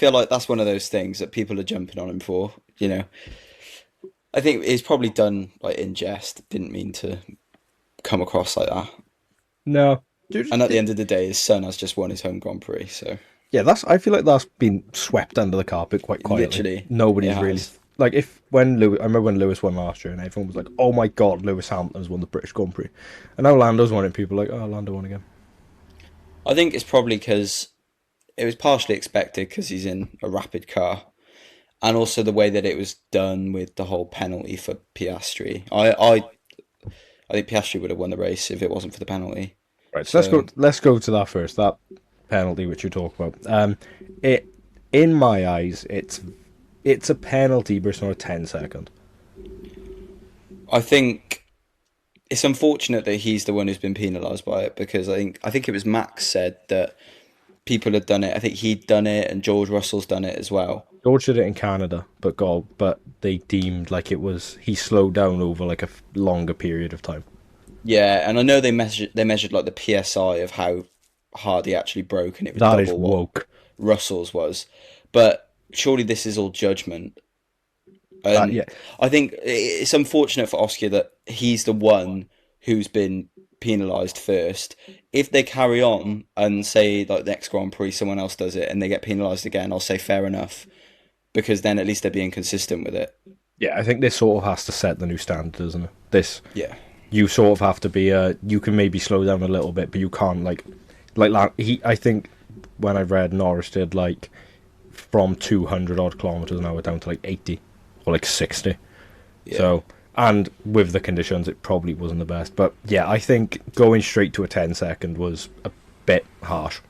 feel like that's one of those things that people are jumping on him for. I think it's probably done like in jest. Didn't mean to come across like that. No. And at the end of the day, his son has just won his home Grand Prix, so Yeah, I feel like that's been swept under the carpet quite quietly. literally it Nobody's really has. like if when Lewis. I remember when Lewis won last year, and everyone was like, "Oh my God, Lewis Hamilton's won the British Grand Prix," and now Lando's won it. People are like, "Oh, Lando won again." I think it's probably because it was partially expected because he's in a rapid car, and also the way that it was done with the whole penalty for Piastri. I think Piastri would have won the race if it wasn't for the penalty. Right, so So let's go to that first. That penalty which you talk about. It in my eyes, it's a penalty, but it's not a 10 second. I think it's unfortunate that he's the one who's been penalised by it because I think it was Max said that people had done it. I think he'd done it and George Russell's done it as well. George did it in Canada, but they deemed like it was he slowed down over like a longer period of time. Yeah, and I know they measured like the PSI of how hard he actually broke, and it was That is double what woke. Russell's was. But surely this is all judgment. That And yeah, I think it's unfortunate for Oscar that he's the one who's been penalised first. If they carry on and say like next Grand Prix someone else does it and they get penalised again, I'll say fair enough because then at least they're being consistent with it. yeah. I think this sort of has to set the new standard, doesn't it? This Yeah, you sort of have to be you can maybe slow down a little bit, but you can't he. I think when I read Norris did like from 200 odd kilometers an hour down to like 80 or like 60. yeah. So, and with the conditions, it probably wasn't the best. But yeah, I think going straight to a 10 second was a bit harsh.